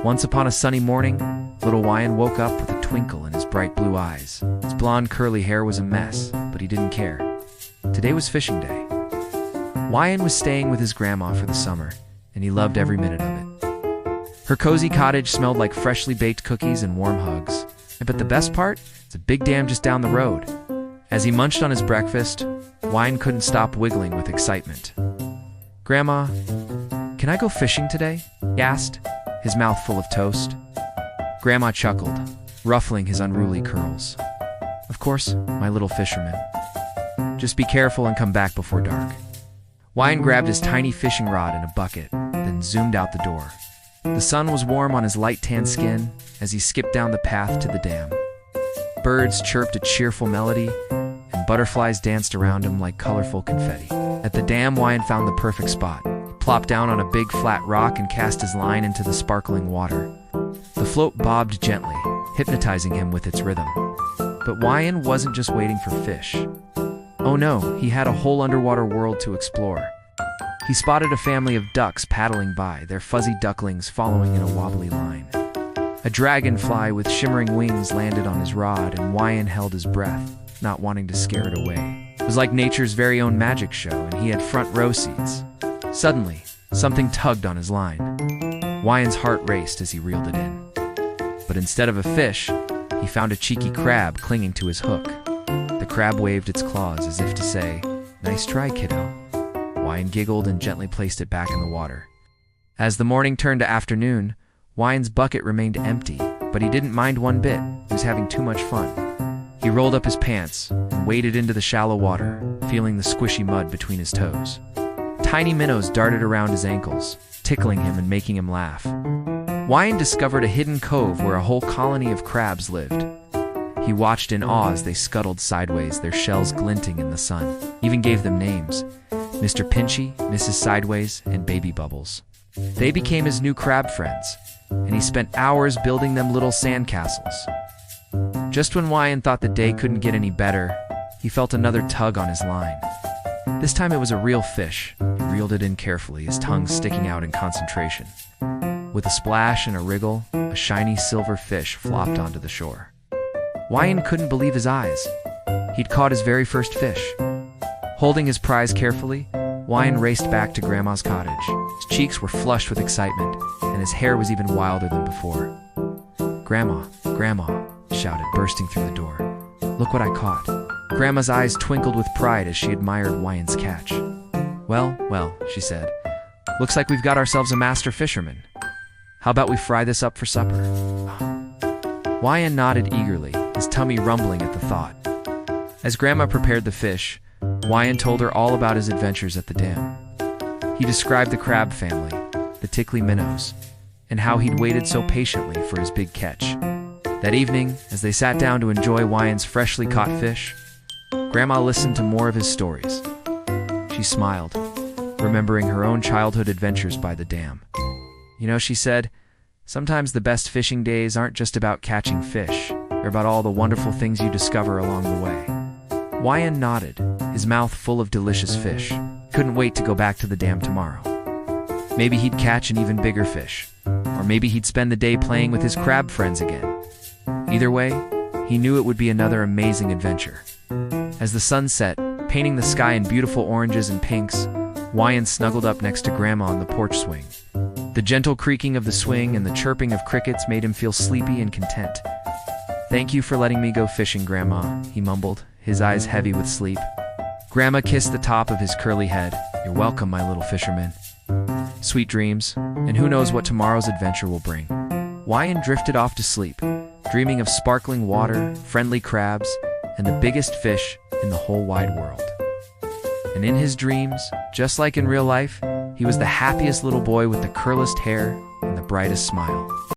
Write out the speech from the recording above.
Once upon a sunny morning, little Wian woke up with a twinkle in his bright blue eyes. His blonde curly hair was a mess, but he didn't care. Today was fishing day. Wian was staying with his grandma for the summer, and he loved every minute of it. Her cozy cottage smelled like freshly baked cookies and warm hugs. But the best part? It's a big dam just down the road. As he munched on his breakfast, Wian couldn't stop wiggling with excitement. "Grandma, can I go fishing today?" he asked, his mouth full of toast. Grandma chuckled, ruffling his unruly curls. "Of course, my little fisherman. Just be careful and come back before dark." Wian grabbed his tiny fishing rod and a bucket, then zoomed out the door. The sun was warm on his light tan skin as he skipped down the path to the dam. Birds chirped a cheerful melody, and butterflies danced around him like colorful confetti. At the dam, Wian found the perfect spot. He plopped down on a big flat rock and cast his line into the sparkling water. The float bobbed gently, hypnotizing him with its rhythm. But Wian wasn't just waiting for fish. Oh no, he had a whole underwater world to explore. He spotted a family of ducks paddling by, their fuzzy ducklings following in a wobbly line. A dragonfly with shimmering wings landed on his rod, and Wian held his breath, not wanting to scare it away. It was like nature's very own magic show, and he had front row seats. Suddenly, something tugged on his line. Wian's heart raced as he reeled it in. But instead of a fish, he found a cheeky crab clinging to his hook. The crab waved its claws as if to say, "Nice try, kiddo." Wian giggled and gently placed it back in the water. As the morning turned to afternoon, Wian's bucket remained empty, but he didn't mind one bit. He was having too much fun. He rolled up his pants and waded into the shallow water, feeling the squishy mud between his toes. Tiny minnows darted around his ankles, tickling him and making him laugh. Wian discovered a hidden cove where a whole colony of crabs lived. He watched in awe as they scuttled sideways, their shells glinting in the sun. He even gave them names: Mr. Pinchy, Mrs. Sideways, and Baby Bubbles. They became his new crab friends, and he spent hours building them little sandcastles. Just when Wian thought the day couldn't get any better, he felt another tug on his line. This time it was a real fish. He reeled it in carefully, his tongue sticking out in concentration. With a splash and a wriggle, a shiny silver fish flopped onto the shore. Wian couldn't believe his eyes. He'd caught his very first fish. Holding his prize carefully, Wian raced back to Grandma's cottage. His cheeks were flushed with excitement, and his hair was even wilder than before. "Grandma, Grandma," he shouted, bursting through the door. "Look what I caught." Grandma's eyes twinkled with pride as she admired Wian's catch. Well, she said, "looks like we've got ourselves a master fisherman. How about we fry this up for supper?" Wian nodded eagerly, his tummy rumbling at the thought. As Grandma prepared the fish, Wian told her all about his adventures at the dam. He described the crab family, the tickly minnows, and how he'd waited so patiently for his big catch. That evening, as they sat down to enjoy Wian's freshly caught fish, Grandma listened to more of his stories. She smiled, remembering her own childhood adventures by the dam. "You know," she said, "sometimes the best fishing days aren't just about catching fish. They're about all the wonderful things you discover along the way." Wian nodded, his mouth full of delicious fish. Couldn't wait to go back to the dam tomorrow. Maybe he'd catch an even bigger fish, or maybe he'd spend the day playing with his crab friends again. Either way, he knew it would be another amazing adventure. As the sun set, painting the sky in beautiful oranges and pinks, Wian snuggled up next to Grandma on the porch swing. The gentle creaking of the swing and the chirping of crickets made him feel sleepy and content. "Thank you for letting me go fishing, Grandma," he mumbled, his eyes heavy with sleep. Grandma kissed the top of his curly head. "You're welcome, my little fisherman. Sweet dreams, and who knows what tomorrow's adventure will bring." Wian drifted off to sleep, dreaming of sparkling water, friendly crabs, and the biggest fish in the whole wide world. And in his dreams, just like in real life, he was the happiest little boy with the curliest hair and the brightest smile.